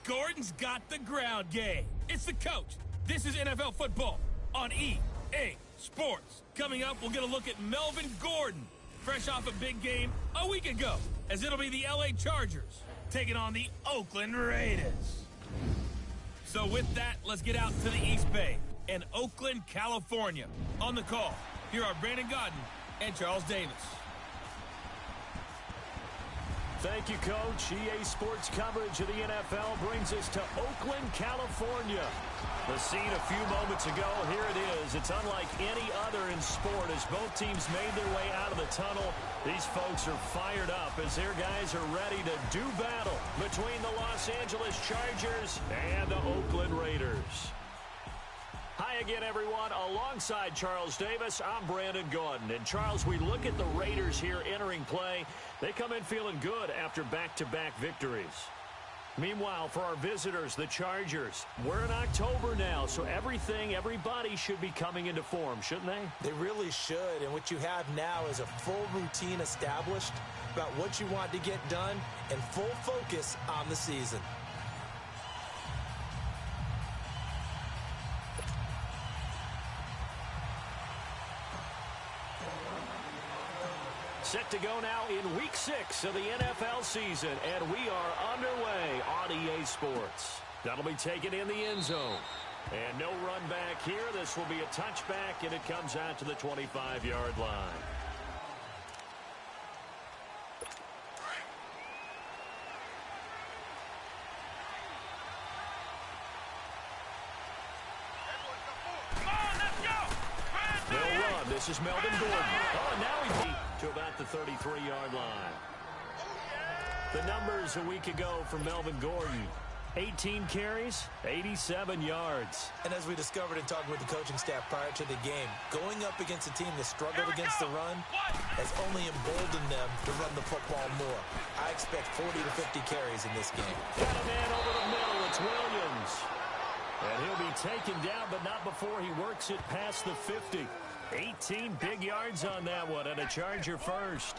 Gordon's got the ground game. It's the coach. This is NFL football on EA Sports. Coming up, we'll get a look at Melvin Gordon, fresh off a big game a week ago, as it'll be the LA Chargers taking on the Oakland Raiders. So with that, let's get out to the East Bay in Oakland, California. On the call, here are Brandon Godden and Charles Davis. Thank you, Coach. EA Sports coverage of the NFL brings us to Oakland, California. The scene a few moments ago, here it is. It's unlike any other in sport as both teams made their way out of the tunnel. These folks are fired up as their guys are ready to do battle between the Los Angeles Chargers and the Oakland Raiders. Hi again, everyone. Alongside Charles Davis, I'm Brandon Godden. And, Charles, we look at the Raiders here entering play. They come in feeling good after back-to-back victories. Meanwhile, for our visitors, the Chargers, we're in October now, so everybody should be coming into form, shouldn't they? They really should, and what you have now is a full routine established about what you want to get done and full focus on the season. Set to go now in Week 6 of the NFL season, and we are underway on EA Sports. That'll be taken in the end zone. And no run back here. This will be a touchback, and it comes out to the 25-yard line. They'll run. This is Melvin Gordon. Oh, now he's to about the 33-yard line. The numbers a week ago for Melvin Gordon. 18 carries, 87 yards. And as we discovered in talking with the coaching staff prior to the game, going up against a team that struggled against the run has only emboldened them to run the football more. I expect 40 to 50 carries in this game. Got a man over the middle. It's Williams. And he'll be taken down, but not before he works it past the 50. 18 big yards on that one, and a Charger first.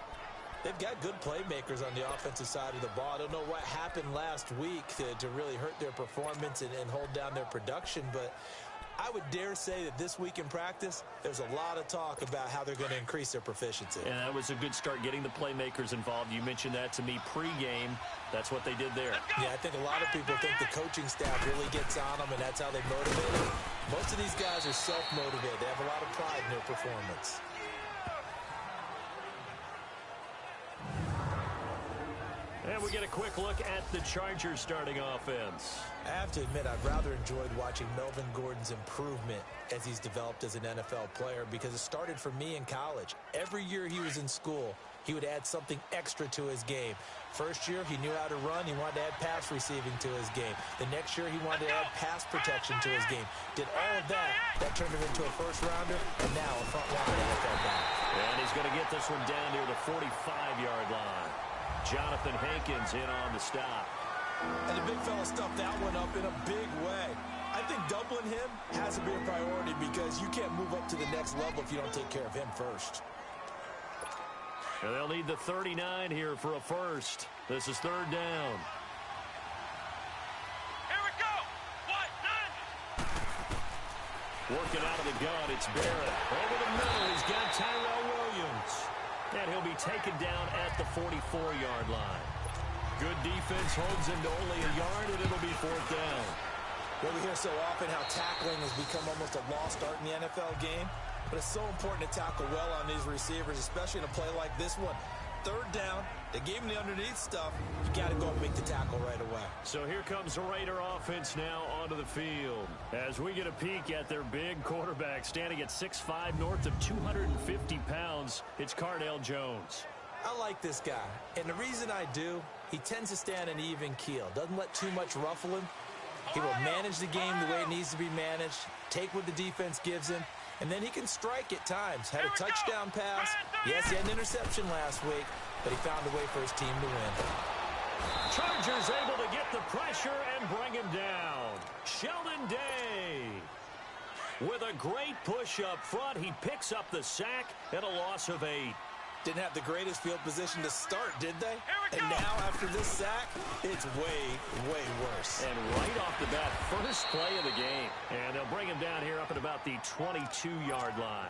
They've got good playmakers on the offensive side of the ball. I don't know what happened last week to really hurt their performance and hold down their production, but I would dare say that this week in practice, there's a lot of talk about how they're going to increase their proficiency. And that was a good start, getting the playmakers involved. You mentioned that to me pregame. That's what they did there. Yeah, I think a lot of people think the coaching staff really gets on them, and that's how they motivate them. Most of these guys are self-motivated. They have a lot of pride in their performance. And we get a quick look at the Chargers starting offense. I have to admit, I've rather enjoyed watching Melvin Gordon's improvement as he's developed as an NFL player because it started for me in college. Every year he was in school, he would add something extra to his game. First year, he knew how to run. He wanted to add pass receiving to his game. The next year, he wanted to add pass protection to his game. Did all of that. That turned him into a first-rounder, and now a front-line NFL back. And he's going to get this one down near the 45-yard line. Jonathan Hankins in on the stop. And the big fella stuffed that one up in a big way. I think doubling him has to be a priority because you can't move up to the next level if you don't take care of him first. And they'll need the 39 here for a first. This is third down. Here we go. Working out of the gun, it's Barrett. Over the middle, he's got Tyrell Williams. And he'll be taken down at the 44-yard line. Good defense holds him to only a yard, and it'll be 4th down. Well, we hear so often how tackling has become almost a lost art in the NFL game, but it's so important to tackle well on these receivers, especially in a play like this one. 3rd down, they gave him the underneath stuff. You got to go and make the tackle right away. So here comes the Raider offense now onto the field. As we get a peek at their big quarterback, standing at 6'5", north of 250 pounds, it's Cardale Jones. I like this guy, and the reason I do, he tends to stand an even keel. Doesn't let too much ruffle him. He will manage the game the way it needs to be managed, take what the defense gives him, and then he can strike at times. Had a touchdown pass. Yes, he had an interception last week, but he found a way for his team to win. Chargers able to get the pressure and bring him down. Sheldon Day. With a great push up front, he picks up the sack and a loss of 8. Didn't have the greatest field position to start, did they? And now, after this sack, it's way, way worse. And right off the bat, first play of the game. And they'll bring him down here up at about the 22-yard line.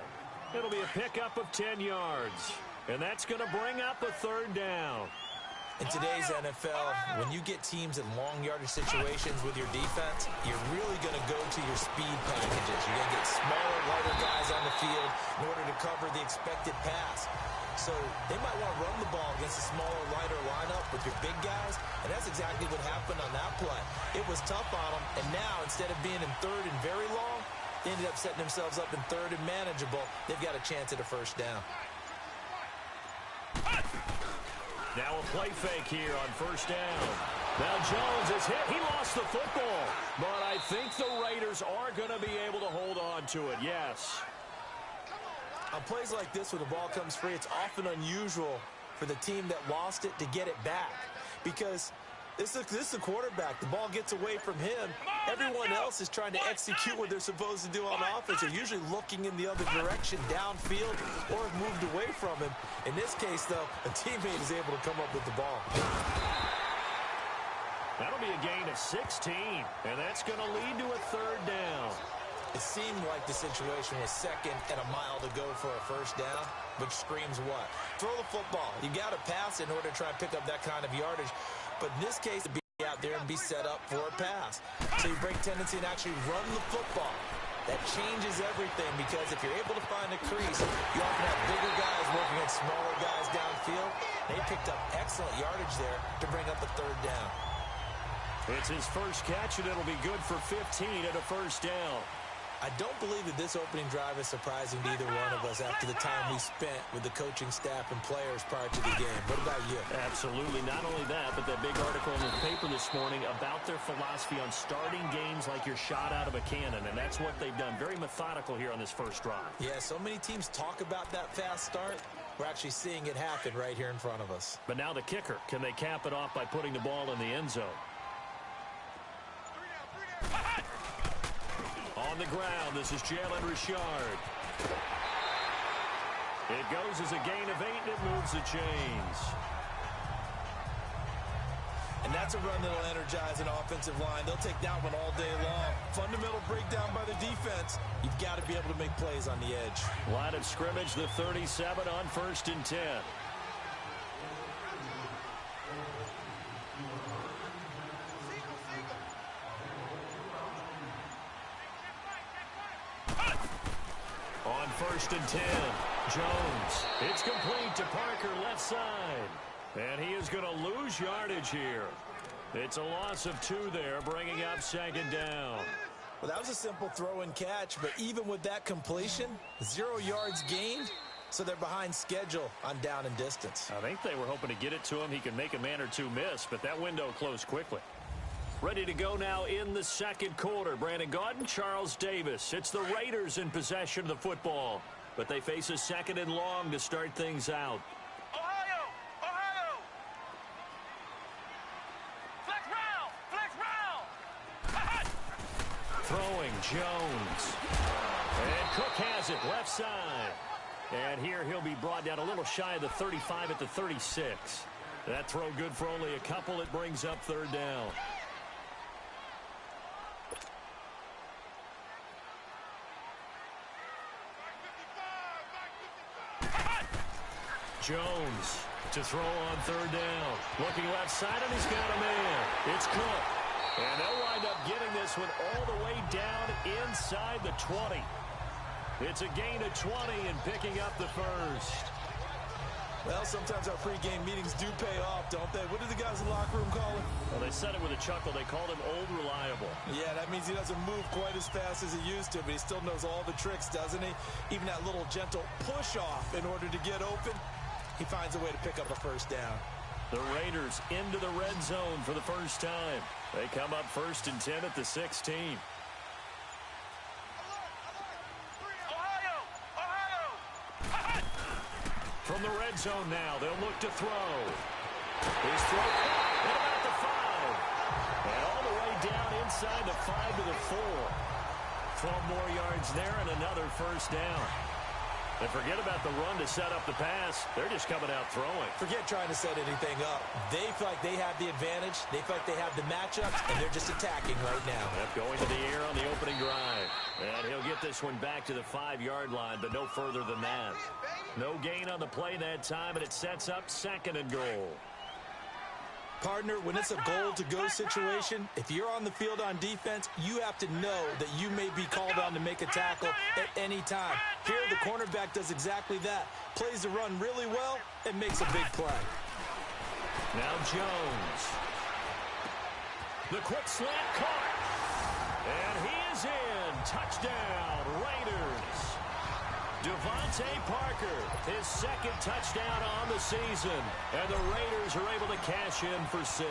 It'll be a pickup of 10 yards. And that's going to bring up a 3rd down. In today's NFL, when you get teams in long yardage situations with your defense, you're really going to go to your speed packages. You're going to get smaller, lighter guys on the field in order to cover the expected pass. So they might want to run the ball against a smaller, lighter lineup with your big guys, and that's exactly what happened on that play. It was tough on them, and now, instead of being in 3rd and very long, they ended up setting themselves up in 3rd and manageable. They've got a chance at a 1st down. Now a play fake here on 1st down. Now Jones is hit. He lost the football, but I think the Raiders are going to be able to hold on to it, yes. On plays like this, when the ball comes free, it's often unusual for the team that lost it to get it back. Because this is the quarterback. The ball gets away from him. Everyone else is trying to execute what they're supposed to do on offense. They're usually looking in the other direction, downfield, or have moved away from him. In this case, though, a teammate is able to come up with the ball. That'll be a gain of 16, and that's going to lead to a 3rd down. It seemed like the situation was 2nd and a mile to go for a 1st down, which screams what? Throw the football. You got to pass in order to try and pick up that kind of yardage. But in this case, to be out there and be set up for a pass. So you break tendency and actually run the football. That changes everything, because if you're able to find a crease, you often have bigger guys working against smaller guys downfield. They picked up excellent yardage there to bring up a 3rd down. It's his first catch, and it'll be good for 15 at a 1st down. I don't believe that this opening drive is surprising to either one of us after the time we spent with the coaching staff and players prior to the game. What about you? Absolutely. Not only that, but that big article in the paper this morning about their philosophy on starting games like you're shot out of a cannon, and that's what they've done. Very methodical here on this first drive. Yeah, so many teams talk about that fast start. We're actually seeing it happen right here in front of us. But now the kicker. Can they cap it off by putting the ball in the end zone? On the ground, this is Jalen Richard. It goes as a gain of 8, and it moves the chains. And that's a run that'll energize an offensive line. They'll take that one all day long. Fundamental breakdown by the defense. You've got to be able to make plays on the edge. Line of scrimmage, the 37 on 1st and 10. On 1st and 10, Jones. It's complete to Parker, left side. And he is going to lose yardage here. It's a loss of 2 there, bringing up 2nd down. Well, that was a simple throw and catch, but even with that completion, 0 yards gained, so they're behind schedule on down and distance. I think they were hoping to get it to him. He could make a man or two miss, but that window closed quickly. Ready to go now in the 2nd quarter. Brandon Gaudin, Charles Davis. It's the Raiders in possession of the football, but they face a 2nd and long to start things out. Ohio! Flex round! Throwing Jones. And Cook has it left side. And here he'll be brought down a little shy of the 35 at the 36. That throw good for only a couple. It brings up 3rd down. Jones to throw on third down. Looking left side, and he's got a man. It's Cook. And they'll wind up getting this one all the way down inside the 20. It's a gain of 20 and picking up the first. Well, sometimes our pregame meetings do pay off, don't they? What did the guys in the locker room call him? Well, they said it with a chuckle. They called him Old Reliable. Yeah, that means he doesn't move quite as fast as he used to, but he still knows all the tricks, doesn't he? Even that little gentle push-off in order to get open, he finds a way to pick up a first down. The Raiders into the red zone for the first time. They come up 1st and 10 at the 16. From the red zone now, they'll look to throw. His throw caught at about the 5. And all the way down inside the 5 to the 4. 12 more yards there and another first down. And forget about the run to set up the pass. They're just coming out throwing. Forget trying to set anything up. They feel like they have the advantage. They feel like they have the matchups, and they're just attacking right now. Yep, going to the air on the opening drive. And he'll get this one back to the 5-yard line, but no further than that. No gain on the play that time, and it sets up 2nd and goal. Partner, when it's a goal-to-go situation, if you're on the field on defense, you have to know that you may be called on to make a tackle at any time. Here, the cornerback does exactly that. Plays the run really well and makes a big play. Now Jones. The quick slant caught. And he is in. Touchdown, Raiders. Devontae Parker, his 2nd touchdown on the season. And the Raiders are able to cash in for 6.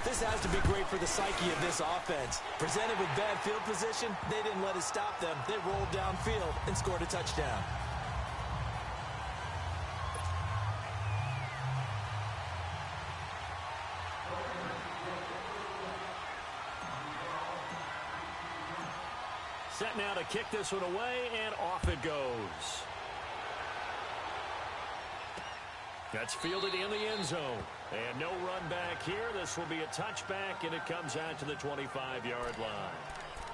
This has to be great for the psyche of this offense. Presented with bad field position, they didn't let it stop them. They rolled downfield and scored a touchdown. Set now to kick this one away, and off it goes. That's fielded in the end zone. And no run back here. This will be a touchback, and it comes out to the 25-yard line.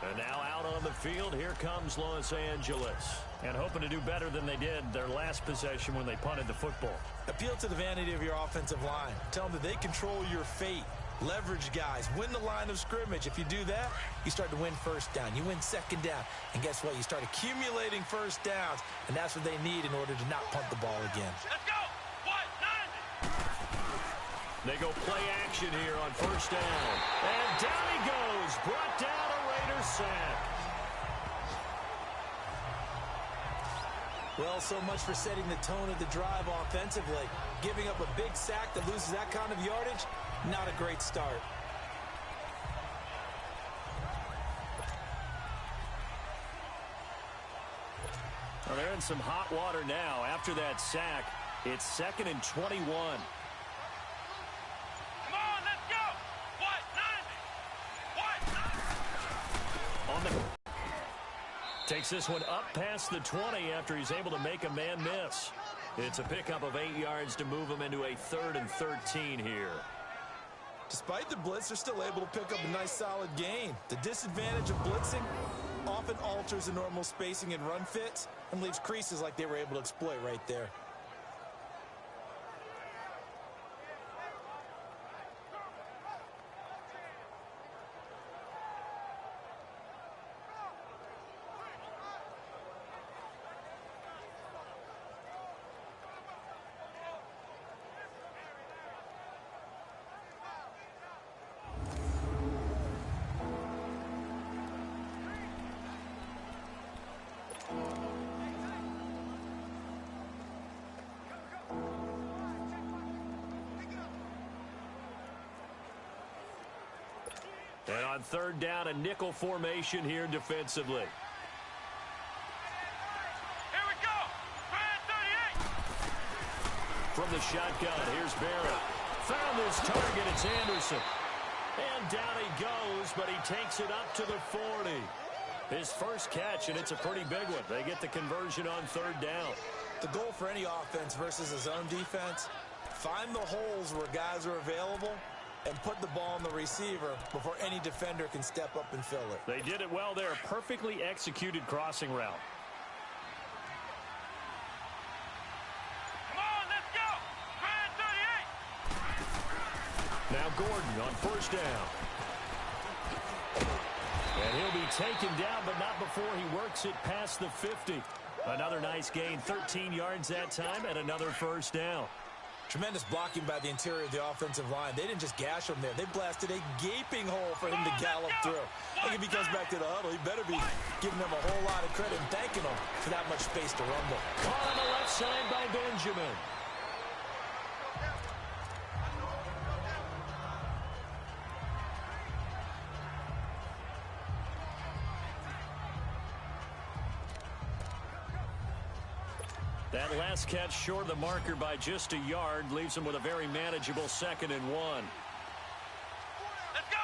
And now out on the field, here comes Los Angeles. And hoping to do better than they did their last possession when they punted the football. Appeal to the vanity of your offensive line. Tell them that they control your fate. Leverage guys. Win the line of scrimmage. If you do that, you start to win first down. You win second down. And guess what? You start accumulating first downs. And that's what they need in order to not punt the ball again. Let's go! They go play action here on first down. And down he goes. Brought down a Raiders sack. Well, so much for setting the tone of the drive offensively. Giving up a big sack that loses that kind of yardage, not a great start. Well, they're in some hot water now. After that sack, it's 2nd and 21. Takes this one up past the 20 after he's able to make a man miss. It's a pickup of 8 yards to move him into a 3rd and 13 here. Despite the blitz, they're still able to pick up a nice solid gain. The disadvantage of blitzing often alters the normal spacing and run fits and leaves creases like they were able to exploit right there. And on 3rd down, a nickel formation here defensively. Here we go! 38! From the shotgun, here's Barrett. Found his target, it's Anderson. And down he goes, but he takes it up to the 40. His first catch, and it's a pretty big one. They get the conversion on 3rd down. The goal for any offense versus a zone defense, find the holes where guys are available and put the ball on the receiver before any defender can step up and fill it. They did it well there. Perfectly executed crossing route. Come on, Now Gordon on first down. And he'll be taken down, but not before he works it past the 50. Another nice gain, 13 yards that time, and another first down. Tremendous blocking by the interior of the offensive line. They didn't just gash him there. They blasted a gaping hole for him to gallop through. I think if he comes back to the huddle, he better be giving them a whole lot of credit and thanking them for that much space to rumble. Caught on the left side by Benjamin. That last catch short of the marker by just a yard leaves him with a very manageable 2nd and 1. Let's go!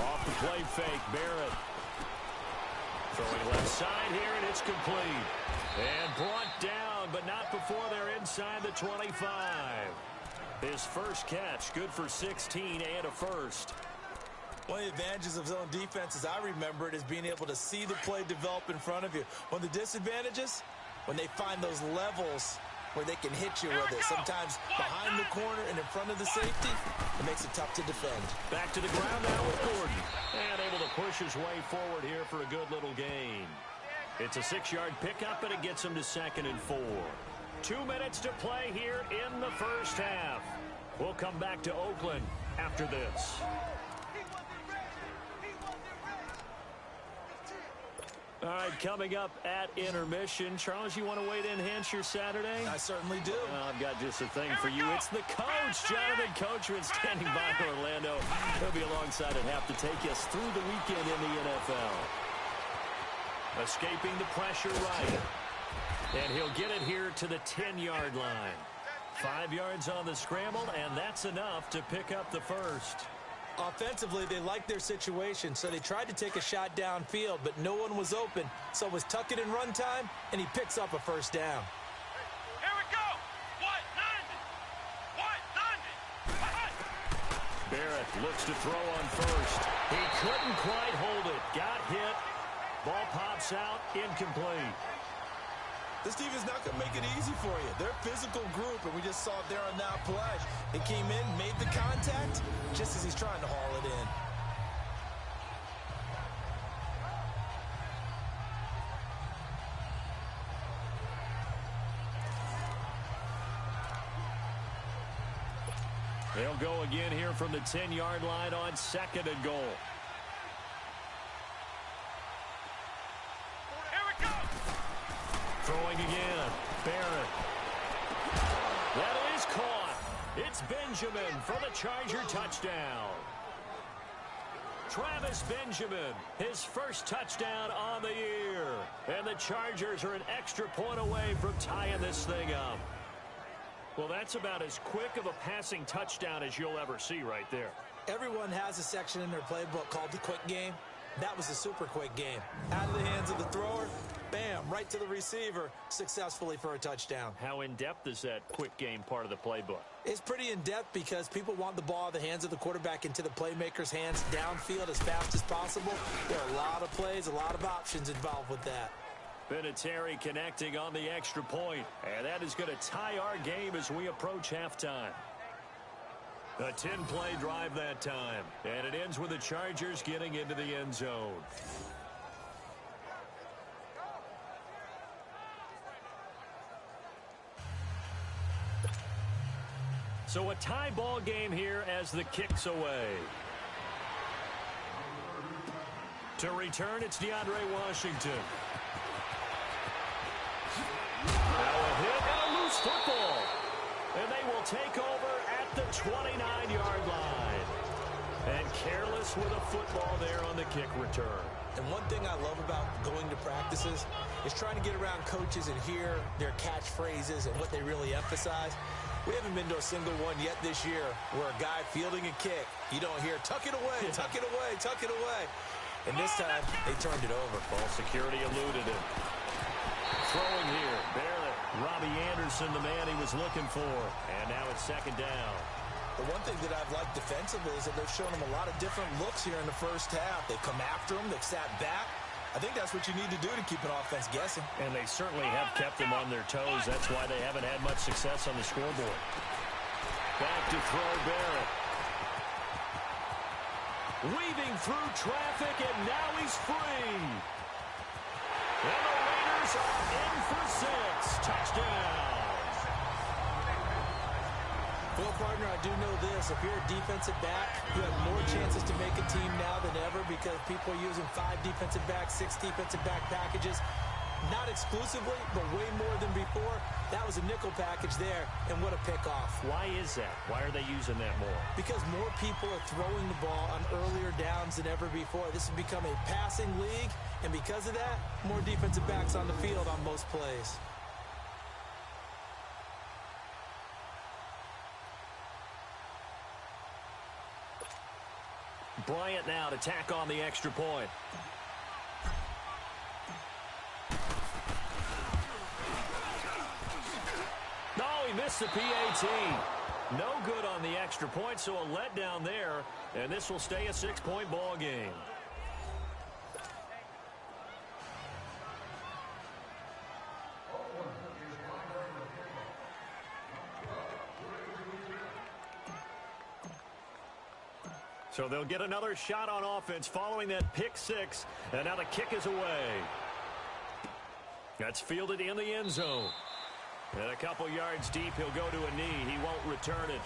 Off the play fake, Barrett. Throwing left side here, and it's complete. And brought down, but not before they're inside the 25. His first catch, good for 16 and a first. One of the advantages of zone defense, as I remember it, is being able to see the play develop in front of you. One of the disadvantages, when they find those levels where they can hit you with it. Sometimes behind the corner and in front of the safety, it makes it tough to defend. Back to the ground now with Gordon. And able to push his way forward here for a good little gain. It's a 6-yard pickup, and it gets him to 2nd and 4. 2 minutes to play here in the first half. We'll come back to Oakland after this. All right, coming up at intermission. Charles, you want to wait to enhance your Saturday? I certainly do. I've got just a thing for you. It's the coach, Jonathan Coachman, standing by for Orlando. He'll be alongside and have to take us through the weekend in the NFL. Escaping the pressure right. And he'll get it here to the 10-yard line. 5 yards on the scramble, and that's enough to pick up the first. Offensively, they liked their situation, so they tried to take a shot downfield, but no one was open. So it was tuck it in run time, and he picks up a first down. Here we go! Barrett looks to throw on first. He couldn't quite hold it. Got hit. Ball pops out, incomplete. This team is not going to make it easy for you. They're a physical group, and we just saw it there on that play. He came in, made the contact, just as he's trying to haul it in. They'll go again here from the 10-yard line on 2nd and goal. Throwing again. Barrett. That is caught. It's Benjamin for the Charger touchdown. Travis Benjamin, his first touchdown on the year. And the Chargers are an extra point away from tying this thing up. Well, that's about as quick of a passing touchdown as you'll ever see right there. Everyone has a section in their playbook called the quick game. That was a super quick game. Out of the hands of the thrower, bam, right to the receiver, successfully for a touchdown. How in-depth is that quick game part of the playbook? It's pretty in-depth because people want the ball out of the hands of the quarterback into the playmaker's hands downfield as fast as possible. There are a lot of plays, a lot of options involved with that. Vinatieri connecting on the extra point, and that is going to tie our game as we approach halftime. A 10-play drive that time, and it ends with the Chargers getting into the end zone. So a tie ball game here as the kick's away. To return, it's DeAndre Washington. Now a hit and a loose football. And they will take over at the 29-yard line. And careless with a football there on the kick return. And one thing I love about going to practices is trying to get around coaches and hear their catchphrases and what they really emphasize. We haven't been to a single one yet this year where a guy fielding a kick, you don't hear, tuck it away, tuck it away, tuck it away. And this time, they turned it over. Ball security eluded him. Throwing here, Barrett. Robbie Anderson, the man he was looking for. And now it's 2nd down. The one thing that I've liked defensively is that they've shown him a lot of different looks here in the first half. They come after him, they've sat back, I think that's what you need to do to keep an offense guessing. And they certainly have kept them on their toes. That's why they haven't had much success on the scoreboard. Back to throw Barrett. Weaving through traffic, and now he's free. And the Raiders are in for 6. Touchdown. Phil, partner, I do know this. If you're a defensive back, you have more chances to make a team now than ever because people are using 5 defensive backs, 6 defensive back packages. Not exclusively, but way more than before. That was a nickel package there, and what a pickoff. Why is that? Why are they using that more? Because more people are throwing the ball on earlier downs than ever before. This has become a passing league, and because of that, more defensive backs on the field on most plays. Bryant now to tack on the extra point. No, he missed the PAT. No good on the extra point, so a letdown there, and this will stay a 6-point ball game. So they'll get another shot on offense following that pick 6. And now the kick is away. That's fielded in the end zone. And a couple yards deep, he'll go to a knee. He won't return it.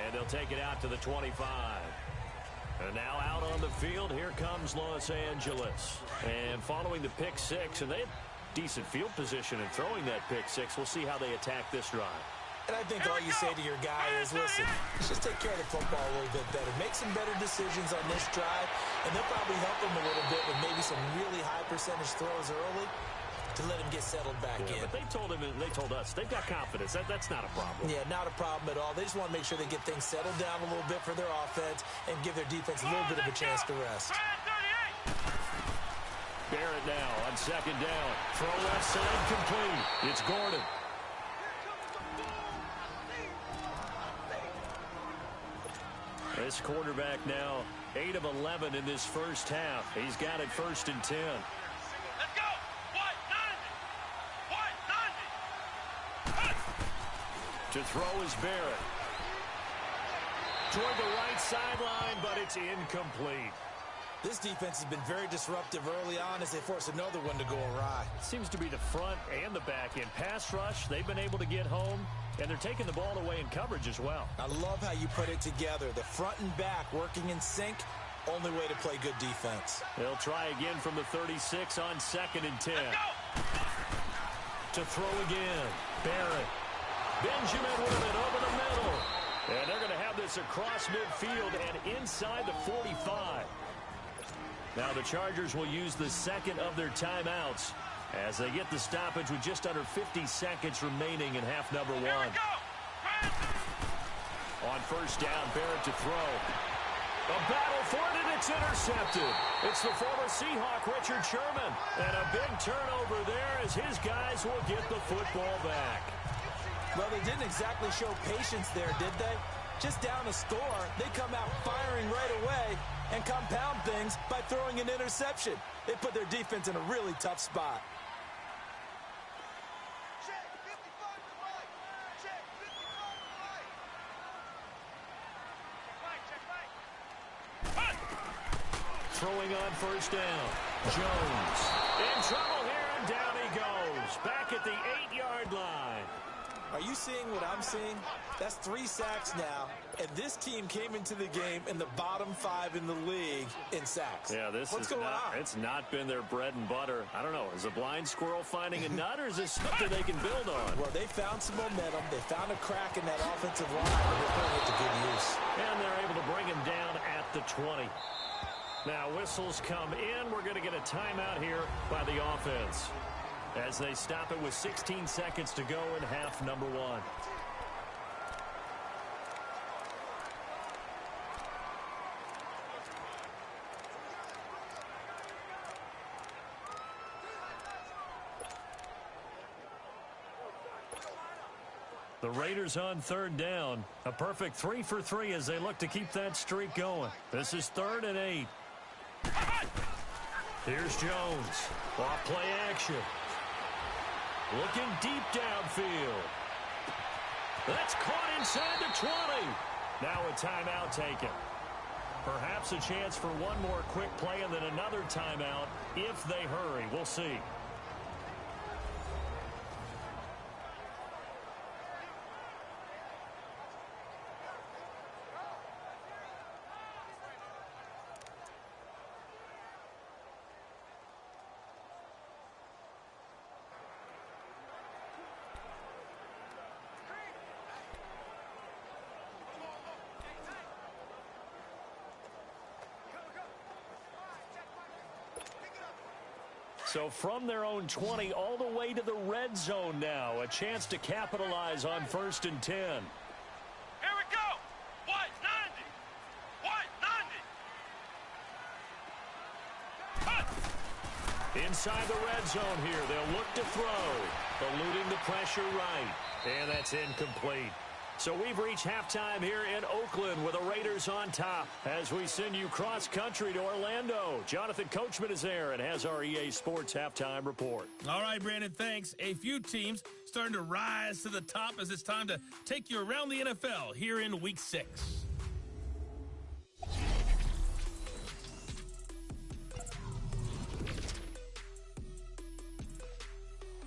And he'll take it out to the 25. And now out on the field, here comes Los Angeles. And following the pick 6, and they have decent field position in throwing that pick 6. We'll see how they attack this drive. And I think all you say to your guy is, listen, just take care of the football a little bit better. Make some better decisions on this drive, and they'll probably help him a little bit with maybe some really high percentage throws early to let him get settled back in. But they told him, and they told us, they've got confidence. That's not a problem. Yeah, not a problem at all. They just want to make sure they get things settled down a little bit for their offense and give their defense a little bit of a chance to rest. Barrett now on second down. Throw left side complete. It's Gordon. This quarterback now 8 of 11 in this first half. He's got it 1st and 10. Let's go! What? 90! To throw is Barrett. Toward the right sideline, but it's incomplete. This defense has been very disruptive early on as they force another one to go awry. Seems to be the front and the back end. Pass rush, they've been able to get home, and they're taking the ball away in coverage as well. I love how you put it together. The front and back working in sync, only way to play good defense. They'll try again from the 36 on 2nd and 10. To throw again, Barrett. Benjamin with it over the middle. And they're going to have this across midfield and inside the 45. Now the Chargers will use the second of their timeouts as they get the stoppage with just under 50 seconds remaining in half number 1. On first down, Barrett to throw. A battle for it, and it's intercepted. It's the former Seahawk, Richard Sherman. And a big turnover there as his guys will get the football back. Well, they didn't exactly show patience there, did they? Just down a score, they come out firing right away and compound things by throwing an interception. They put their defense in a really tough spot. Throwing on first down. Jones in trouble here, and down he goes. Back at the 8-yard line. Are you seeing what I'm seeing? That's 3 sacks now, and this team came into the game in the bottom 5 in the league in sacks. Yeah, What's going on? It's not been their bread and butter. I don't know. Is a blind squirrel finding a nut, or is this something they can build on? Well, they found some momentum. They found a crack in that offensive line, and they're putting it to good use. And they're able to bring him down at the 20. Now whistles come in. We're going to get a timeout here by the offense as they stop it with 16 seconds to go in half number 1. The Raiders on third down. A perfect 3 for 3 as they look to keep that streak going. This is 3rd and 8. Here's Jones. Off play action. Looking deep downfield. That's caught inside the 20. Now a timeout taken. Perhaps a chance for one more quick play and then another timeout if they hurry. We'll see. So from their own 20 all the way to the red zone now. A chance to capitalize on 1st and 10. Here we go. What? 90. Inside the red zone here. They'll look to throw. Eluding the pressure right. And that's incomplete. So we've reached halftime here in Oakland with the Raiders on top as we send you cross-country to Orlando. Jonathan Coachman is there and has our EA Sports halftime report. All right, Brandon, thanks. A few teams starting to rise to the top as it's time to take you around the NFL here in Week 6.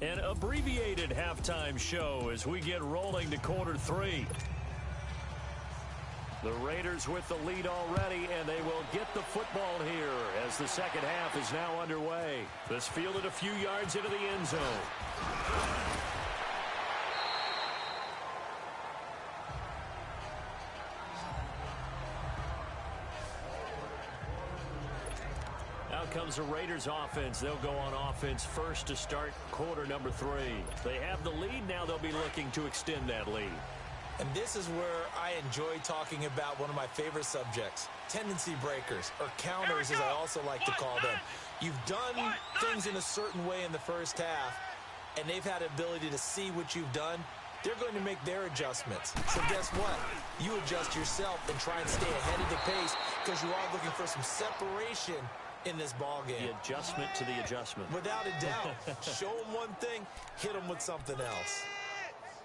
An abbreviated halftime show as we get rolling to quarter 3. The Raiders with the lead already, and they will get the football here as the second half is now underway. This fielded a few yards into the end zone. Out comes the Raiders offense. They'll go on offense first to start quarter number 3. They have the lead. Now they'll be looking to extend that lead. And this is where I enjoy talking about one of my favorite subjects, tendency breakers, or counters as I also like to call them. You've done things in a certain way in the first half, and they've had the ability to see what you've done. They're going to make their adjustments. So guess what? You adjust yourself and try and stay ahead of the pace because you are looking for some separation in this ball game. The adjustment to the adjustment. Without a doubt. Show them one thing, hit them with something else.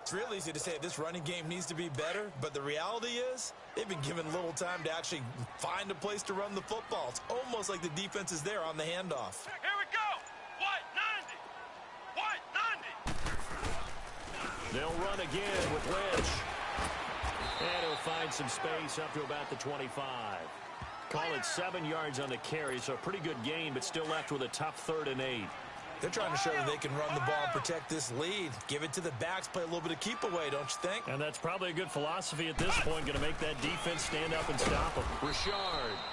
It's real easy to say this running game needs to be better, but the reality is they've been given little time to actually find a place to run the football. It's almost like the defense is there on the handoff. Here we go. What? 90. They'll run again with Lynch. And he'll find some space up to about the 25. Call it 7 yards on the carry, so a pretty good gain, but still left with a tough 3rd and 8. They're trying to show that they can run the ball and protect this lead. Give it to the backs, play a little bit of keep away, don't you think? And that's probably a good philosophy at this point, going to make that defense stand up and stop him. Richard,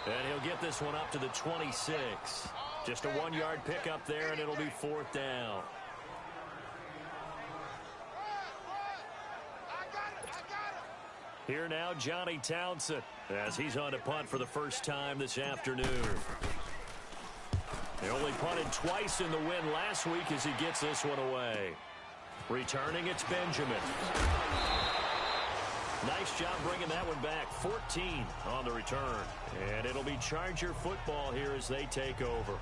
and he'll get this one up to the 26. Just a 1-yard pickup there, and it'll be 4th down. Here now, Johnny Townsend, as he's on to punt for the first time this afternoon. They only punted twice in the win last week as he gets this one away. Returning, it's Benjamin. Nice job bringing that one back. 14 on the return. And it'll be Charger football here as they take over.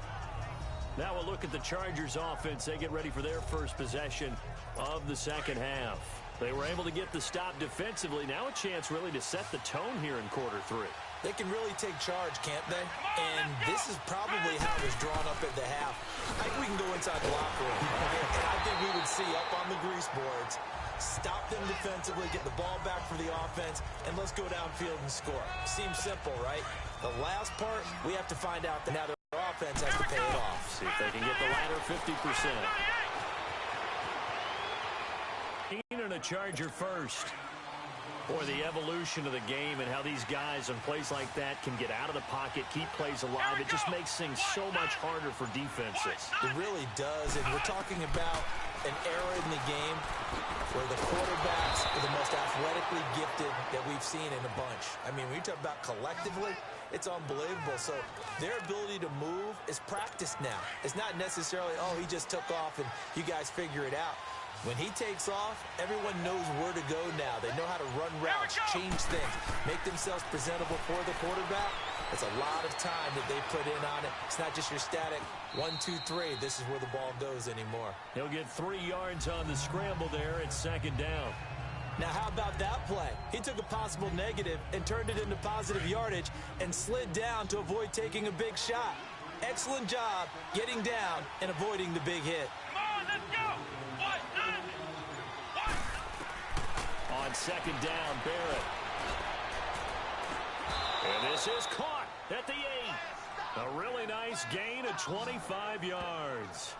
Now we'll look at the Chargers offense. They get ready for their first possession of the second half. They were able to get the stop defensively. Now a chance really to set the tone here in quarter 3. They can really take charge, can't they? And this is probably how it was drawn up at the half. I think we can go inside the locker room. And I think we would see up on the grease boards, stop them defensively, get the ball back for the offense, and let's go downfield and score. Seems simple, right? The last part, we have to find out that now their offense has to pay it off. See if they can get the latter 50%. Keenan, a Charger first. Boy, the evolution of the game and how these guys in plays like that can get out of the pocket, keep plays alive, it just makes things so much harder for defenses. It really does, and we're talking about an era in the game where the quarterbacks are the most athletically gifted that we've seen in a bunch. I mean, when you talk about collectively, it's unbelievable. So their ability to move is practiced now. It's not necessarily, oh, he just took off and you guys figure it out. When he takes off, everyone knows where to go now. They know how to run routes, change things, make themselves presentable for the quarterback. It's a lot of time that they put in on it. It's not just your static 1, 2, 3. This is where the ball goes anymore. He'll get 3 yards on the scramble there at 2nd down. Now, how about that play? He took a possible negative and turned it into positive yardage and slid down to avoid taking a big shot. Excellent job getting down and avoiding the big hit. Come on, let's go! On 2nd down, Barrett. And this is caught at the 8. A really nice gain of 25 yards.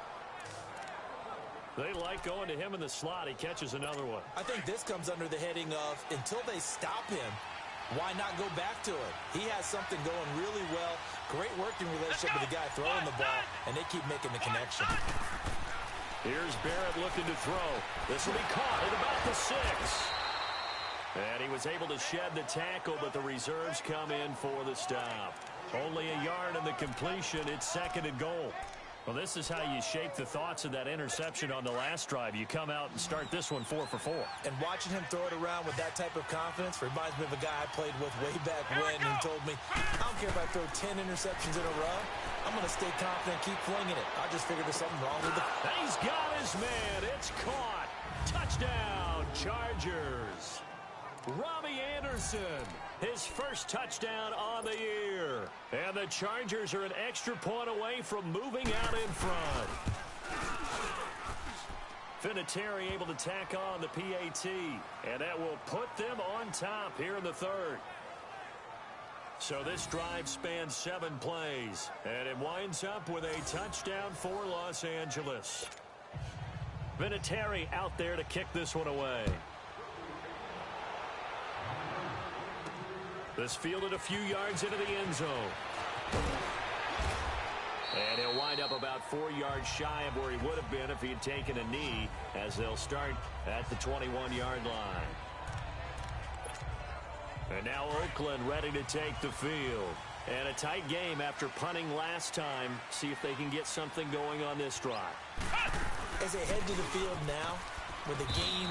They like going to him in the slot. He catches another one. I think this comes under the heading of until they stop him, why not go back to it? He has something going really well. Great working relationship with the guy throwing the ball, and they keep making the connection. Here's Barrett looking to throw. This will be caught at about the 6. And he was able to shed the tackle, but the reserves come in for the stop. Only a yard in the completion. It's 2nd and goal. Well, this is how you shape the thoughts of that interception on the last drive. You come out and start this one 4 for 4. And watching him throw it around with that type of confidence reminds me of a guy I played with way back when who told me, I don't care if I throw 10 interceptions in a row. I'm going to stay confident, keep flinging it. I just figured there's something wrong with it. He's got his man. It's caught. Touchdown, Chargers. Robbie Anderson, his first touchdown on the year. And the Chargers are an extra point away from moving out in front. Vinatieri able to tack on the PAT, and that will put them on top here in the 3rd. So this drive spans 7 plays, and it winds up with a touchdown for Los Angeles. Vinatieri out there to kick this one away. This fielded a few yards into the end zone. And he'll wind up about 4 yards shy of where he would have been if he had taken a knee, as they'll start at the 21-yard line. And now Oakland ready to take the field. And a tight game after punting last time. See if they can get something going on this drive. As they head to the field now, with the game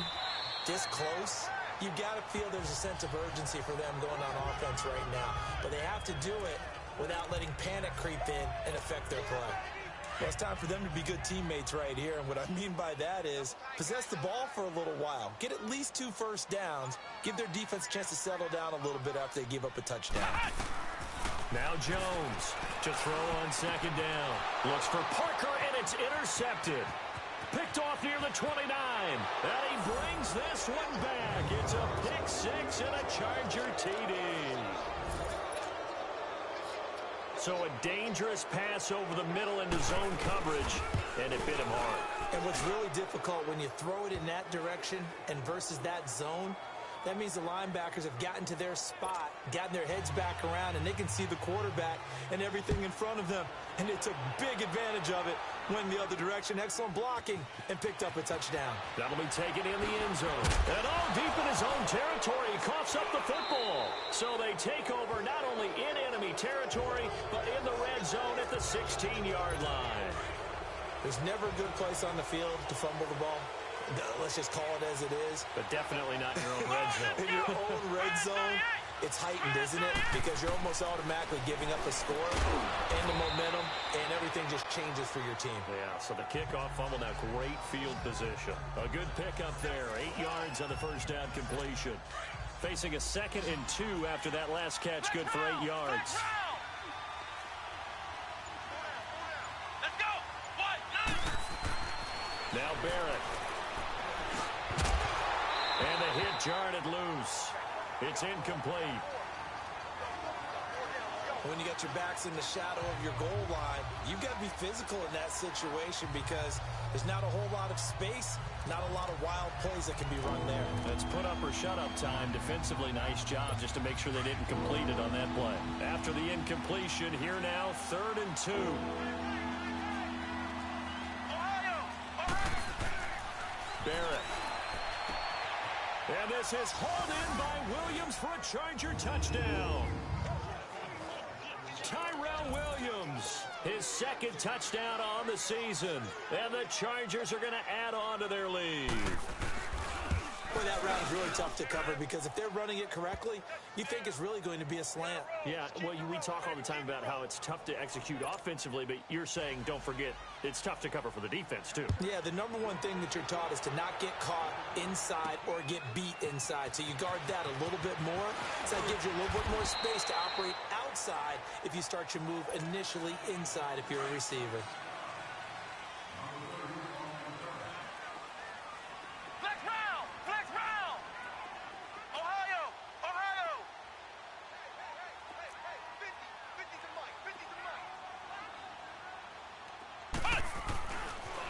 this close, you've got to feel there's a sense of urgency for them going on offense right now. But they have to do it without letting panic creep in and affect their play. Well, it's time for them to be good teammates right here. And what I mean by that is possess the ball for a little while. Get at least 2 first downs. Give their defense a chance to settle down a little bit after they give up a touchdown. Now Jones to throw on 2nd down. Looks for Parker, and it's intercepted. Picked off near the 29. And he brings this one back. It's a pick 6 and a Charger TD. So a dangerous pass over the middle into zone coverage, and it bit him hard. And what's really difficult when you throw it in that direction and versus that zone, that means the linebackers have gotten to their spot, gotten their heads back around, and they can see the quarterback and everything in front of them. And they took big advantage of it, went the other direction, excellent blocking, and picked up a touchdown. That'll be taken in the end zone. And all deep in his own territory, he coughs up the football. So they take over not only in enemy territory, but in the red zone at the 16-yard line. There's never a good place on the field to fumble the ball. Let's just call it as it is. But definitely not in your own red zone. In your own red zone, it's heightened, isn't it? Because you're almost automatically giving up a score and the momentum, and everything just changes for your team. Yeah, so the kickoff fumble, now great field position. A good pickup there, 8 yards on the first down completion. Facing a 2nd and 2 after that last catch, good for 8 yards. Now Barrett. And the hit jarred it loose. It's incomplete. When you got your backs in the shadow of your goal line, you've got to be physical in that situation because there's not a whole lot of space, not a lot of wild plays that can be run there. That's put up or shut up time. Defensively, nice job just to make sure they didn't complete it on that play. After the incompletion, here now, 3rd and 2. Barrett. And this is hauled in by Williams for a Charger touchdown. Tyrell Williams, his 2nd touchdown on the season. And the Chargers are going to add on to their lead. Boy, that route is really tough to cover because if they're running it correctly, you think it's really going to be a slant. Yeah, well, we talk all the time about how it's tough to execute offensively, but you're saying, don't forget, it's tough to cover for the defense, too. Yeah, the number one thing that you're taught is to not get caught inside or get beat inside. So you guard that a little bit more. So that gives you a little bit more space to operate outside if you start your move initially inside if you're a receiver.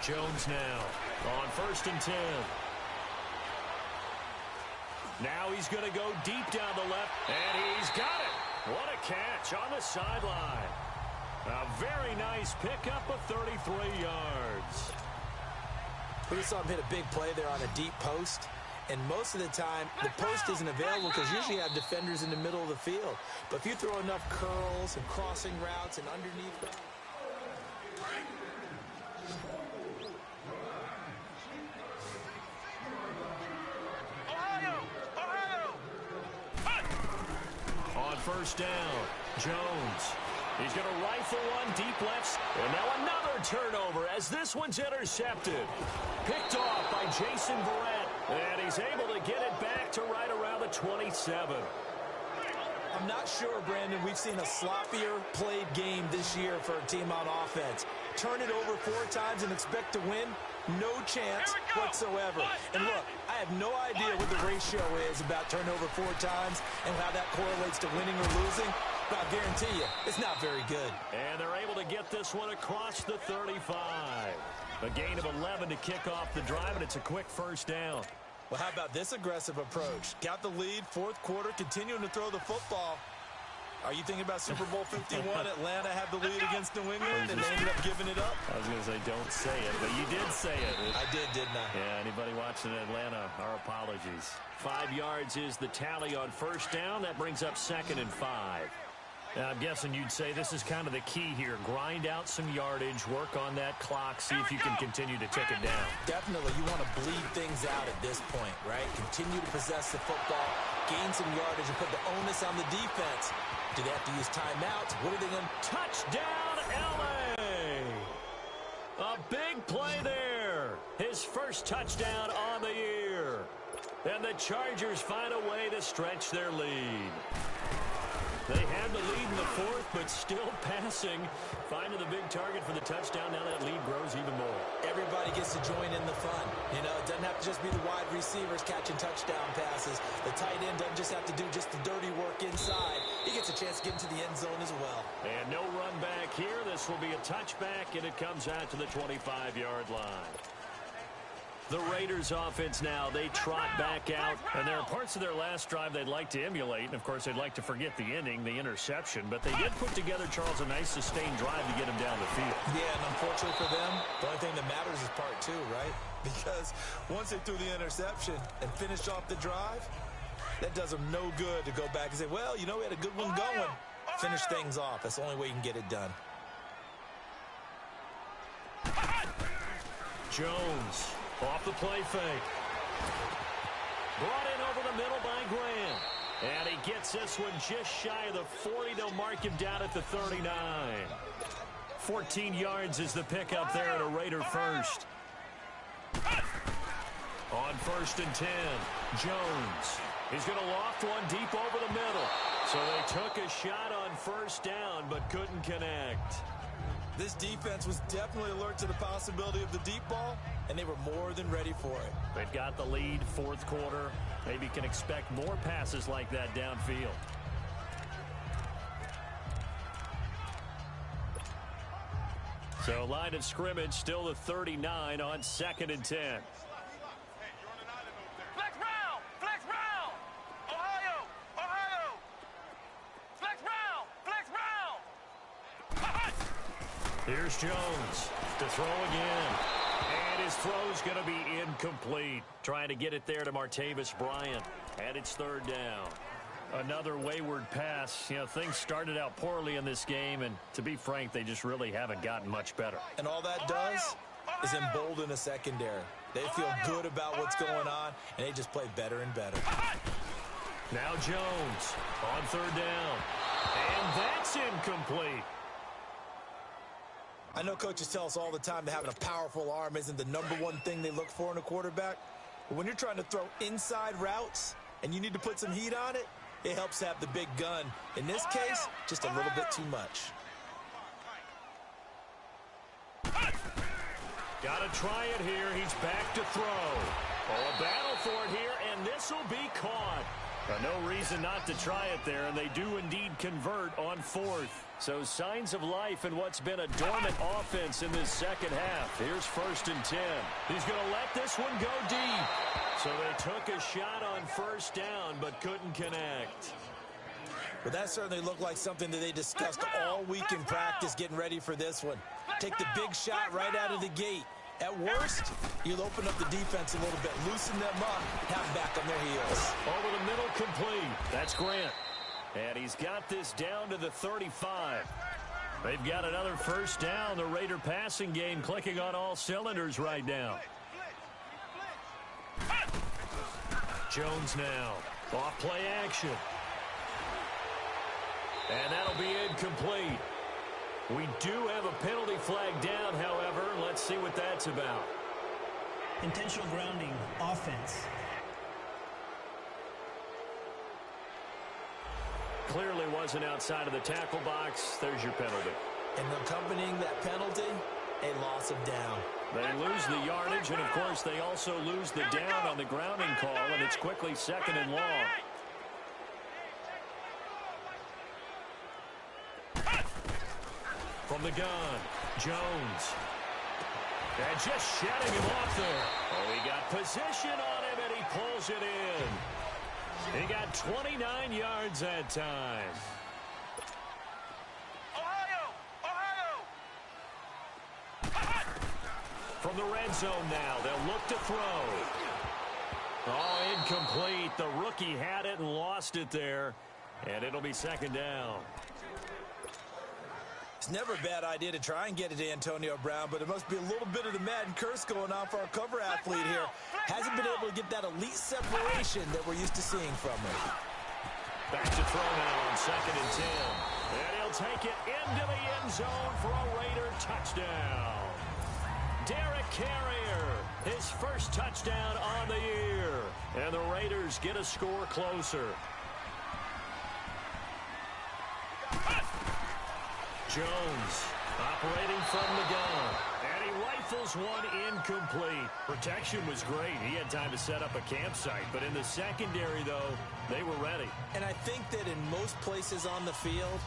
Jones now on 1st and 10. Now he's going to go deep down the left, and he's got it. What a catch on the sideline. A very nice pickup of 33 yards. We saw him hit a big play there on a deep post. And most of the time, the post isn't available because usually you have defenders in the middle of the field. But if you throw enough curls and crossing routes and underneath them, first down, Jones. He's going to rifle one deep left. And now another turnover as this one's intercepted. Picked off by Jason Verrett. And he's able to get it back to right around the 27. I'm not sure, Brandon, we've seen a sloppier played game this year for a team on offense. Turn it over 4 times and expect to win? No chance whatsoever. And look, I have no idea what the ratio is about turnover 4 times and how that correlates to winning or losing, but I'll guarantee you, it's not very good. And they're able to get this one across the 35. A gain of 11 to kick off the drive, and it's a quick first down. Well, how about this aggressive approach? Got the lead, 4th quarter, continuing to throw the football. Are you thinking about Super Bowl 51? Atlanta had the lead against New England, and they ended up giving it up? I was going to say, don't say it, but you did say it. I did, didn't I? Yeah, anybody watching Atlanta, our apologies. 5 yards is the tally on first down. That brings up 2nd and 5. I'm guessing you'd say this is kind of the key here. Grind out some yardage, work on that clock, see if you can continue to tick it down. Definitely. You want to bleed things out at this point, right? Continue to possess the football, gain some yardage, and put the onus on the defense. Do they have to use timeouts? What are they going to... Touchdown, L.A.! A big play there. His first touchdown on the year. And the Chargers find a way to stretch their lead. They had the lead in the 4th, but still passing. Finding the big target for the touchdown. Now that lead grows even more. Everybody gets to join in the fun. You know, it doesn't have to just be the wide receivers catching touchdown passes. The tight end doesn't just have to do just the dirty work inside. He gets a chance to get into the end zone as well. And no run back here. This will be a touchback, and it comes out to the 25-yard line. The Raiders offense now, they trot back out, and there are parts of their last drive they'd like to emulate, and of course they'd like to forget the ending, the interception, but they did put together, Charles, a nice sustained drive to get him down the field. Yeah, and unfortunately for them, the only thing that matters is part 2, right? Because once they threw the interception and finished off the drive, that does them no good to go back and say, well, you know, we had a good one going. Finish things off. That's the only way you can get it done. Jones. Off the play fake. Brought in over the middle by Graham. And he gets this one just shy of the 40. They'll mark him down at the 39. 14 yards is the pickup there at a Raider first. On 1st and 10, Jones. He's going to loft one deep over the middle. So they took a shot on first down but couldn't connect. This defense was definitely alert to the possibility of the deep ball, and they were more than ready for it. They've got the lead, 4th quarter. Maybe can expect more passes like that downfield. So line of scrimmage still the 39 on 2nd and 10. Here's Jones to throw again. And his throw's going to be incomplete. Trying to get it there to Martavis Bryant. And it's 3rd down. Another wayward pass. You know, things started out poorly in this game, and to be frank, they just really haven't gotten much better. And all that does is embolden a secondary. They feel good about what's going on, and they just play better and better. Now Jones on third down. And that's incomplete. I know coaches tell us all the time that having a powerful arm isn't the #1 thing they look for in a quarterback. But when you're trying to throw inside routes and you need to put some heat on it, it helps to have the big gun. In this case, just a little bit too much. Got to try it here. He's back to throw. Oh, a battle for it here, and this will be caught. No reason not to try it there, and they do indeed convert on fourth. So signs of life in what's been a dormant offense in this second half. Here's 1st and 10. He's going to let this one go deep. So they took a shot on first down, but couldn't connect. Well, that certainly looked like something that they discussed all week in practice getting ready for this one. Take the big shot right out of the gate. At worst, you'll open up the defense a little bit, loosen them up, have them back on their heels. Over the middle, complete. That's Grant. And he's got this down to the 35. They've got another first down. The Raider passing game clicking on all cylinders right now. Jones now. Off play action. And that'll be incomplete. We do have a penalty flag down, however. Let's see what that's about. Intentional grounding, offense. Clearly wasn't outside of the tackle box. There's your penalty. And accompanying that penalty, a loss of down. They lose the yardage, and of course they also lose the down on the grounding call, and it's quickly 2nd and long. From the gun, Jones. And just shedding him off there. Oh, he got position on him, and he pulls it in. He got 29 yards that time. From the red zone now, they'll look to throw. Oh, incomplete. The rookie had it and lost it there. And it'll be 2nd down. It's never a bad idea to try and get it to Antonio Brown, but it must be a little bit of the Madden curse going on for our cover athlete here. Hasn't been able to get that elite separation that we're used to seeing from him. Back to throw now on 2nd and 10. And he'll take it into the end zone for a Raider touchdown. Derek Carrier, his first touchdown on the year. And the Raiders get a score closer. Jones operating from the gun. And he rifles one incomplete. Protection was great. He had time to set up a campsite. But in the secondary, though, they were ready. And I think that in most places on the field,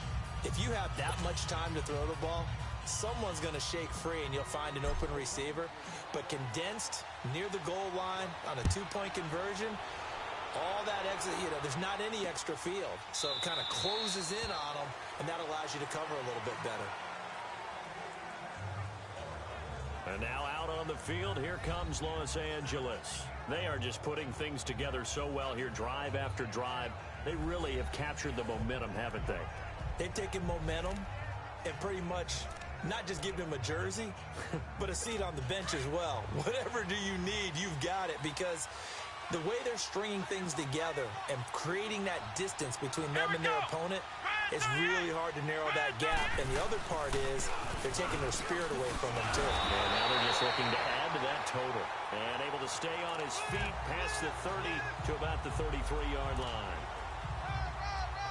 if you have that much time to throw the ball, someone's going to shake free and you'll find an open receiver. But condensed near the goal line on a 2-point conversion, all that exit, there's not any extra field. So it kind of closes in on them, and that allows you to cover a little bit better. And now out on the field, here comes Los Angeles. They are just putting things together so well here, drive after drive. They really have captured the momentum, haven't they? They've taken momentum and pretty much not just given him a jersey, but a seat on the bench as well. Whatever do you need, you've got it, because the way they're stringing things together and creating that distance between them and their opponent, it's really hard to narrow that gap. And the other part is they're taking their spirit away from them, too. And now they're just looking to add to that total. And able to stay on his feet past the 30 to about the 33-yard line.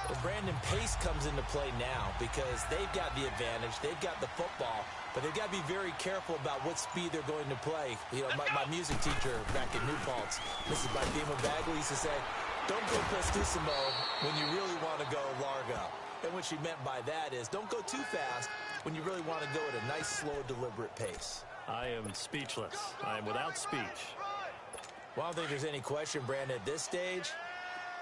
Well, Brandon, pace comes into play now because they've got the advantage. They've got the football, but they've got to be very careful about what speed they're going to play. My music teacher back in New Paltz, Mrs. Bima Bagley, used to say, don't go prestissimo when you really want to go largo. And what she meant by that is don't go too fast when you really want to go at a nice, slow, deliberate pace. I am speechless. I am without speech. Well, I don't think there's any question, Brandon, at this stage,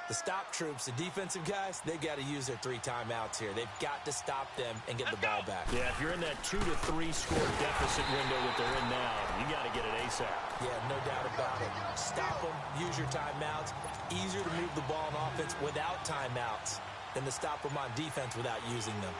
the stop troops, the defensive guys, they've got to use their 3 timeouts here. They've got to stop them and get the ball back. Yeah, if you're in that 2 to 3 score deficit window that they're in now, you got to get it ASAP. Yeah, no doubt about it. Stop them, use your timeouts. Easier to move the ball on offense without timeouts than to stop them on defense without using them.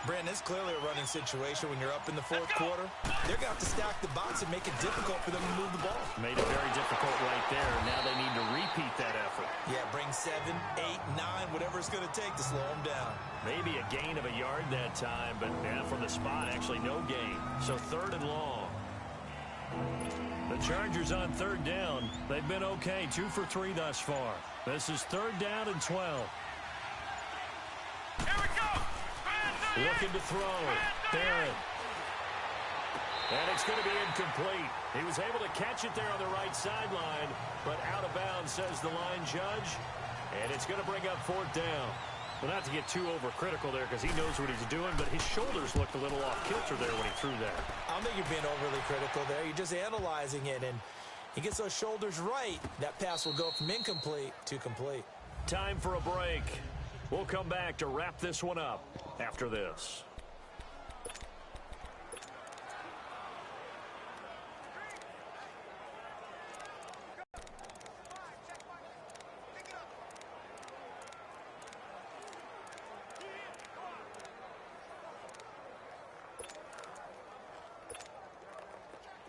Brandon, it's clearly a running situation when you're up in the fourth quarter. They're going to have to stack the box and make it difficult for them to move the ball. Made it very difficult right there. Now they need to repeat that effort. Yeah, bring 7, 8, 9, whatever it's going to take to slow them down. Maybe a gain of a yard that time, but from the spot, actually no gain. So 3rd and long. The Chargers on 3rd down. They've been okay, 2 for 3 thus far. This is 3rd down and 12. Here we go. Looking to throw. Barrett. And it's going to be incomplete. He was able to catch it there on the right sideline, but out of bounds, says the line judge. And it's going to bring up 4th down. Well, not to get too overcritical there because he knows what he's doing, but his shoulders looked a little off kilter there when he threw that. I don't think you're being overly critical there. You're just analyzing it, and he gets those shoulders right. That pass will go from incomplete to complete. Time for a break. We'll come back to wrap this one up after this.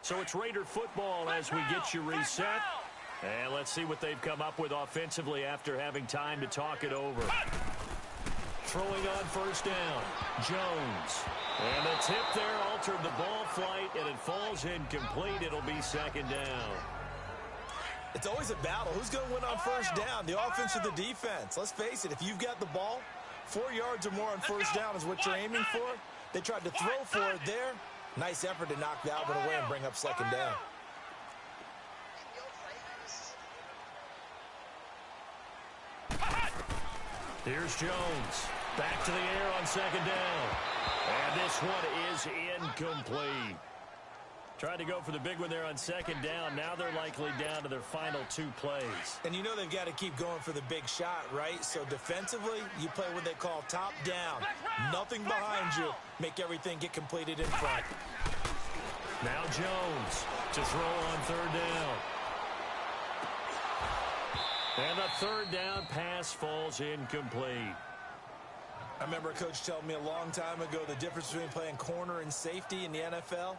So it's Raider football as we get you reset. And let's see what they've come up with offensively after having time to talk it over. Throwing on 1st down, Jones. And the tip there altered the ball flight, and it falls incomplete. It'll be 2nd down. It's always a battle. Who's going to win on 1st down, the offense or the defense? Let's face it, if you've got the ball, 4 yards or more on 1st down is what you're aiming for. They tried to throw for it there. Nice effort to knock that one away and bring up 2nd down. Here's Jones. Back to the air on 2nd down. And this one is incomplete. Tried to go for the big one there on 2nd down. Now they're likely down to their final 2 plays. And you know they've got to keep going for the big shot, right? So defensively, you play what they call top down. Nothing behind you. Make everything get completed in front. Now Jones to throw on 3rd down. And the 3rd down pass falls incomplete. I remember a coach telling me a long time ago the difference between playing corner and safety in the NFL.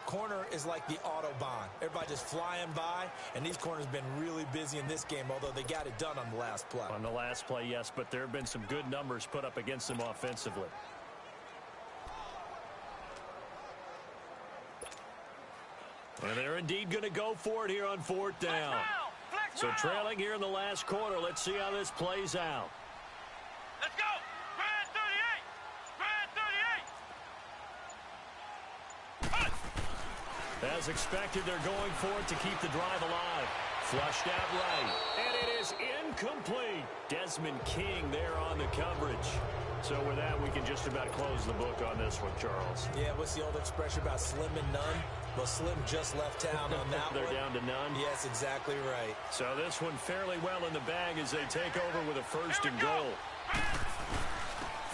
Corner is like the Autobahn. Everybody just flying by, and these corners have been really busy in this game, although they got it done on the last play. On the last play, yes, but there have been some good numbers put up against them offensively. And they're indeed going to go for it here on 4th down. So trailing here in the last quarter. Let's see how this plays out. Let's go. Brand 38. Brand 38. As expected, they're going for it to keep the drive alive. Flushed out right. And it is incomplete. Desmond King there on the coverage. So with that, we can just about close the book on this one, Charles. Yeah, what's the old expression about slim and none? Well, Slim just left town on that They're one. down to none? Yes, exactly right. So this one fairly well in the bag as they take over with a 1st and goal.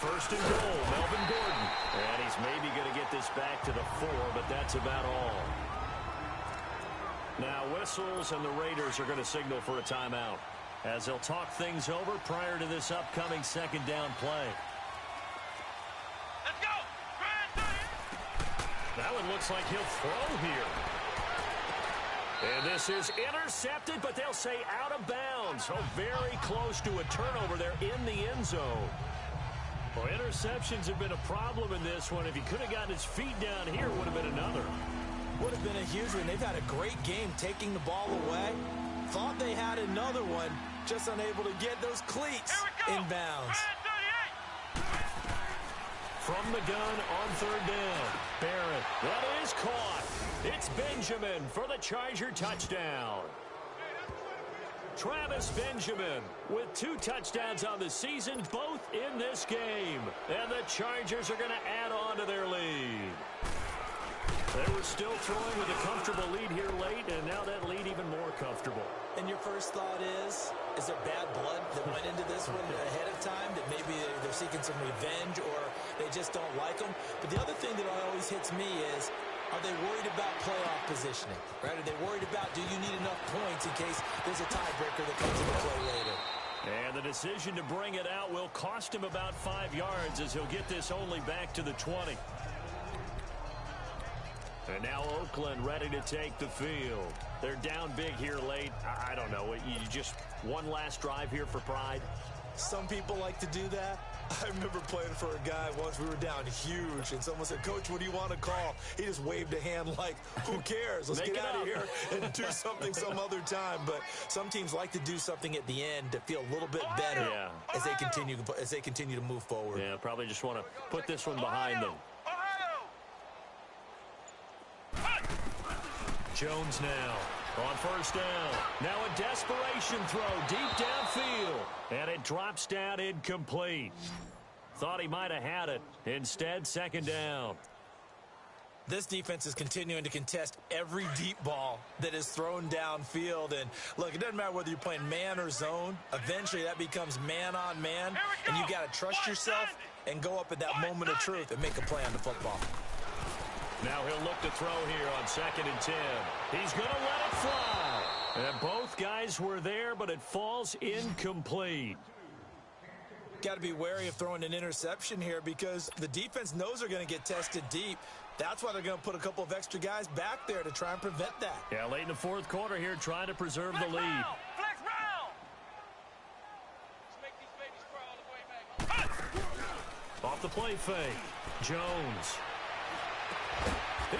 1st and goal, Melvin Gordon. And he's maybe going to get this back to the 4, but that's about all. Now whistles, and the Raiders are going to signal for a timeout as they'll talk things over prior to this upcoming 2nd down play. Let's go. Brand 38. That one looks like he'll throw here. And this is intercepted, but they'll say out of bounds. Oh, very close to a turnover there in the end zone. Well, interceptions have been a problem in this one. If he could have gotten his feet down here, it would have been another. Would have been a huge one. They've had a great game taking the ball away. Thought they had another one, just unable to get those cleats in bounds. From the gun on 3rd down. Barrett. That is caught. It's Benjamin for the Charger touchdown. Travis Benjamin with 2 touchdowns on the season, both in this game. And the Chargers are going to add on to their lead. They were still throwing with a comfortable lead here late, and now that lead even more comfortable. And your first thought is there bad blood that went into this one ahead of time, that maybe they're seeking some revenge or they just don't like them? But the other thing that always hits me is, are they worried about playoff positioning? Right? Are they worried about, do you need enough points in case there's a tiebreaker that comes into play later? And the decision to bring it out will cost him about 5 yards as he'll get this only back to the 20. And now Oakland ready to take the field. They're down big here late. I don't know. You just one last drive here for pride? Some people like to do that. I remember playing for a guy once. We were down huge, and someone said, "Coach, what do you want to call?" He just waved a hand like, who cares? Let's get out of here and do something some other time. But some teams like to do something at the end to feel a little bit better as they continue to move forward. Yeah, probably just want to put this one behind them. Jones now on first down. Now a desperation throw deep downfield. And it drops down incomplete. Thought he might have had it. Instead, second down. This defense is continuing to contest every deep ball that is thrown downfield. And, look, it doesn't matter whether you're playing man or zone. Eventually, that becomes man on man. And you got to trust yourself and go up at that moment of truth and make a play on the football. Now he'll look to throw here on 2nd and 10. He's going to let it fly. And both guys were there, but it falls incomplete. Got to be wary of throwing an interception here because the defense knows they're going to get tested deep. That's why they're going to put a couple of extra guys back there to try and prevent that. Yeah, late in the 4th quarter here, trying to preserve the lead. Flex round. Let's make these babies crawl all the way back. Off the play fake. Jones.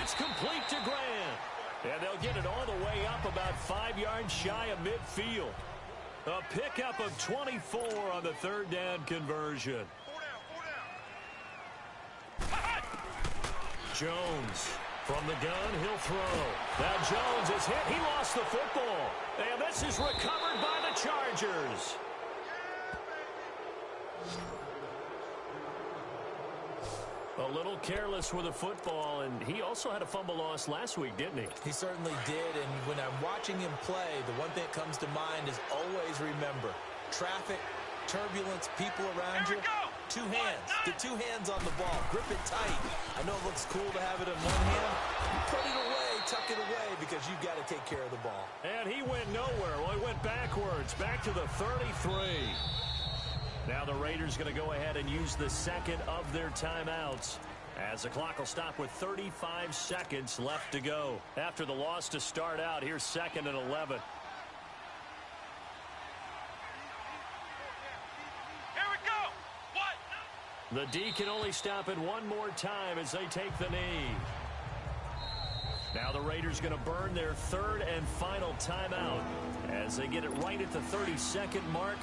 It's complete to Grant. And they'll get it all the way up about 5 yards shy of midfield. A pickup of 24 on the 3rd down conversion. Jones from the gun, he'll throw. Now Jones is hit. He lost the football. And this is recovered by the Chargers. A little careless with the football, and he also had a fumble loss last week, didn't he? He certainly did, and when I'm watching him play, the one thing that comes to mind is always remember, traffic, turbulence, people around you, two hands. Get two hands on the ball. Grip it tight. I know it looks cool to have it in one hand. Put it away, tuck it away, because you've got to take care of the ball. And he went nowhere. Well, he went backwards, back to the 33. Now the Raiders going to go ahead and use the second of their timeouts as the clock will stop with 35 seconds left to go. After the loss to start out, here's 2nd and 11. Here we go. What? The D can only stop it one more time as they take the knee. Now the Raiders going to burn their 3rd and final timeout as they get it right at the 32nd mark.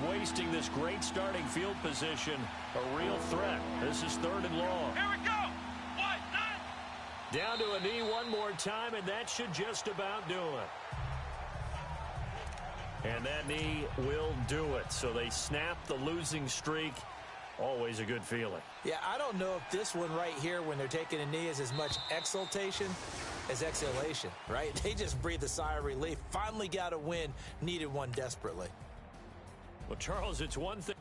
Wasting this great starting field position. A real threat. This is 3rd and long. Here we go. What? Down to a knee one more time, and that should just about do it. And that knee will do it. So they snap the losing streak. Always a good feeling. Yeah, I don't know if this one right here, when they're taking a knee, is as much exultation as exhalation, right? They just breathe a sigh of relief. Finally got a win. Needed one desperately. Well, Charles, it's one thing.